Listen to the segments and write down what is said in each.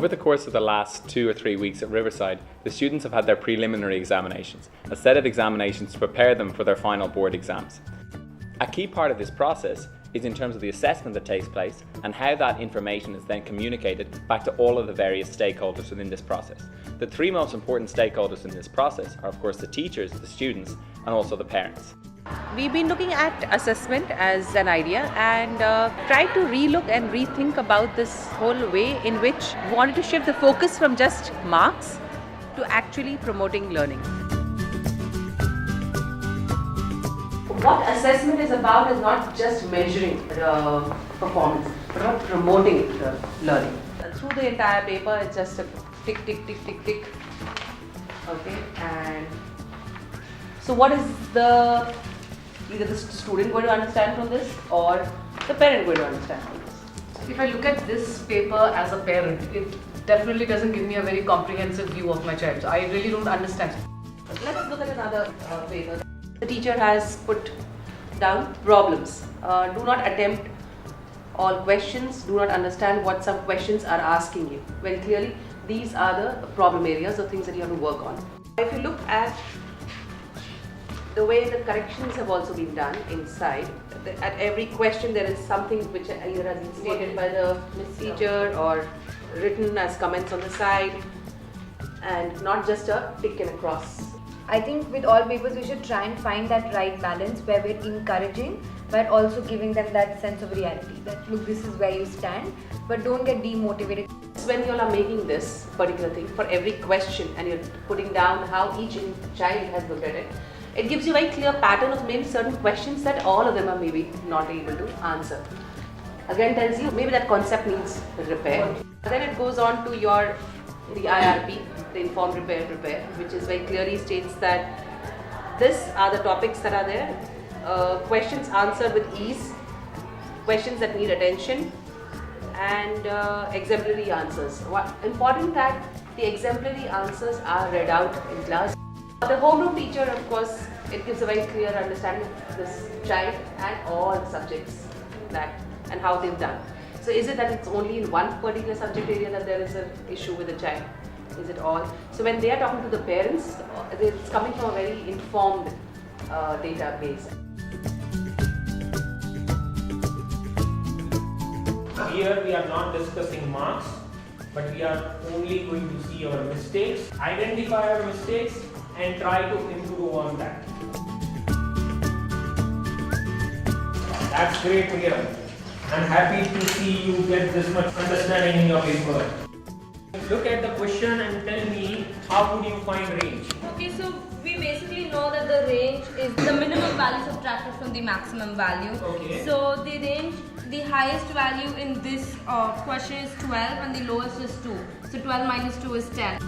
Over the course of the last 2 or 3 weeks at Riverside, the students have had their preliminary examinations, a set of examinations to prepare them for their final board exams. A key part of this process is in terms of the assessment that takes place and how that information is then communicated back to all of the various stakeholders within this process. The three most important stakeholders in this process are of course the teachers, the students and also the parents. We've been looking at assessment as an idea and tried to relook and rethink about this whole way in which we wanted to shift the focus from just marks to actually promoting learning. What assessment is about is not just measuring the performance, but about promoting the learning. Through the entire paper, it's just a tick, tick, tick, tick, tick. Okay, and so what is either the student going to understand from this or the parent going to understand from this? If I look at this paper as a parent, it definitely doesn't give me a very comprehensive view of my child. So I really don't understand. Let's look at another paper. The teacher has put down problems. Do not attempt all questions. Do not understand what some questions are asking you. Very clearly, these are the problem areas, the things that you have to work on. If you look at the way the corrections have also been done inside, at every question there is something which either has been stated by the teacher or written as comments on the side, and not just a tick and a cross. I think with all papers we should try and find that right balance where we're encouraging but also giving them that sense of reality that look, this is where you stand, but don't get demotivated. When you all are making this particular thing for every question and you're putting down how each child has looked at it, it gives you a very clear pattern of maybe certain questions that all of them are maybe not able to answer. Again tells you maybe that concept needs repair. Then it goes on to the IRP, the informed repair, which is very clearly states that these are the topics that are there. Questions answered with ease, questions that need attention, and exemplary answers. Important that the exemplary answers are read out in class. The homeroom teacher, of course, it gives a very clear understanding of this child and all the subjects and how they've done. So is it that it's only in one particular subject area that there is an issue with the child? Is it all? So when they are talking to the parents, it's coming from a very informed database. Here we are not discussing marks, but we are only going to see our mistakes, identify our mistakes and try to improve on that. That's great, Miriam. I'm happy to see you get this much understanding in your paper. Look at the question and tell me how would you find range? Okay, so we basically know that the range is the minimum value subtracted from the maximum value. Okay. So the range, the highest value in this question is 12 and the lowest is 2. So 12 minus 2 is 10.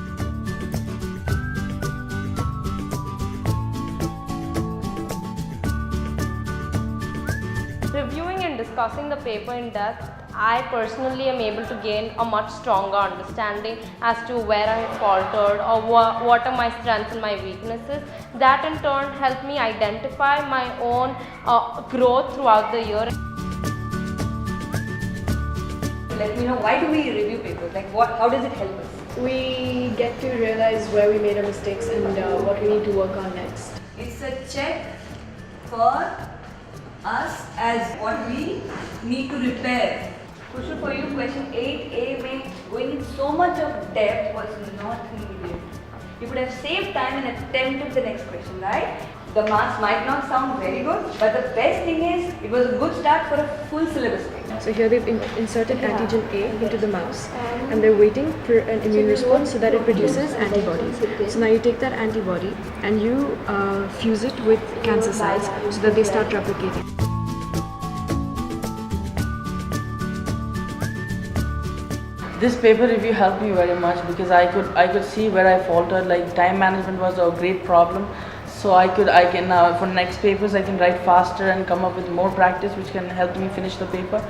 Reviewing and discussing the paper in depth, I personally am able to gain a much stronger understanding as to where I have faltered or what are my strengths and my weaknesses. That in turn helped me identify my own growth throughout the year. Let me know, why do we review papers? Like how does it help us? We get to realize where we made our mistakes and what we need to work on next. It's a check for us as what we need to repair. Crucial for you, question 8A में going in so much of depth was not needed. You could have saved time and attempted the next question, right? The marks might not sound very good, but the best thing is it was a good start for a full syllabus. So here they've inserted antigen A into the mouse and they're waiting for an immune response so that it produces antibodies. So now you take that antibody and you fuse it with cancer cells so that they start replicating. This paper review helped me very much because I could see where I faltered. Like time management was a great problem, so I can for next papers I can write faster and come up with more practice, which can help me finish the paper.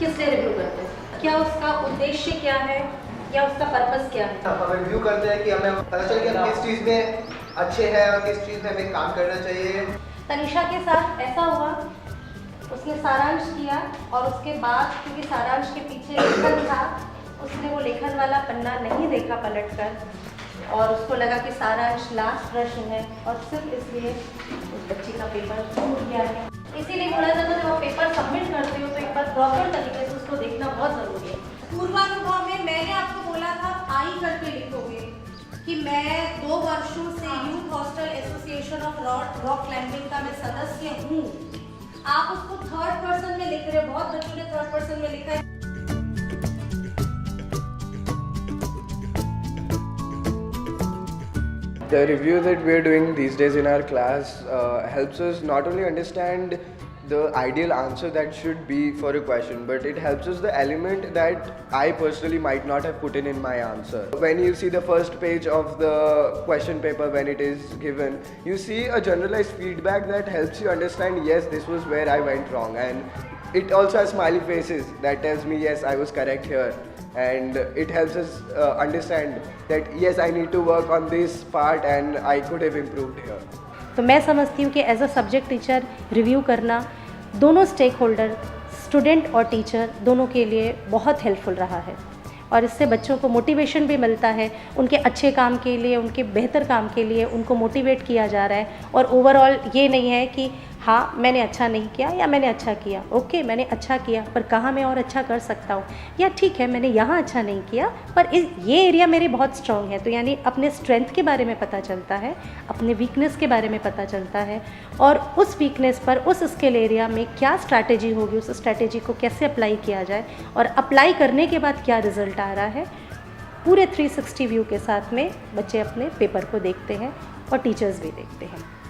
किस लिए review करते हैं? क्या उसका उद्देश्य क्या है या उसका पर्पस क्या है? हम रिव्यू करते हैं कि हमें पता चले कि हम किस चीज़ में अच्छे हैं और किस चीज़ में हमें काम करना चाहिए। तनिषा के साथ ऐसा हुआ उसने सारांश किया और उसके बाद क्योंकि सारांश के पीछे लेखन था, उसने वो लेखन वाला पन्ना नहीं देखा पलटकर और उसको लगा कि सारांश लास्ट प्रश्न है और सिर्फ इसलिए उस बच्ची का पेपर छूट गया है। इसीलिए बोला जाता है जब आप पेपर सबमिट करते हो तो एक बार प्रॉपर तरीके से उसको देखना बहुत ज़रूरी है। पूर्वानुभव में मैंने आपको बोला था आई करके लिखोगे कि मैं 2 वर्षों से youth hostel association of rock climbing का मैं सदस्य हूँ। आप उसको थर्ड पर्सन में लिख रहे हो, बहुत बच्चों ने थर्ड पर्सन में लिखा है। The review that we are doing these days in our class helps us not only understand the ideal answer that should be for a question, but it helps us the element that I personally might not have put in my answer. When you see the first page of the question paper when it is given, you see a generalized feedback that helps you understand, yes, this was where I went wrong, and it also has smiley faces that tells me, yes, I was correct here. And it helps us understand that yes, I need to work on this part and I could have improved here. तो मैं समझती हूँ कि as a subject teacher review करना दोनों stakeholder student और teacher दोनों के लिए बहुत हेल्पफुल रहा है और इससे बच्चों को मोटिवेशन भी मिलता है, उनके अच्छे काम के लिए, उनके बेहतर काम के लिए उनको मोटिवेट किया जा रहा है और ओवरऑल ये नहीं है कि हाँ मैंने अच्छा नहीं किया या मैंने अच्छा किया। ओके, मैंने अच्छा किया पर कहाँ मैं और अच्छा कर सकता हूँ, या ठीक है मैंने यहाँ अच्छा नहीं किया पर ये एरिया मेरे बहुत स्ट्रॉन्ग है। तो यानी अपने स्ट्रेंथ के बारे में पता चलता है, अपने वीकनेस के बारे में पता चलता है और उस वीकनेस पर उस स्किल एरिया में क्या स्ट्रैटेजी होगी, उस स्ट्रैटेजी को कैसे अप्लाई किया जाए और अप्लाई करने के बाद क्या रिजल्ट आ रहा है, पूरे 360 व्यू के साथ में बच्चे अपने पेपर को देखते हैं और टीचर्स भी देखते हैं।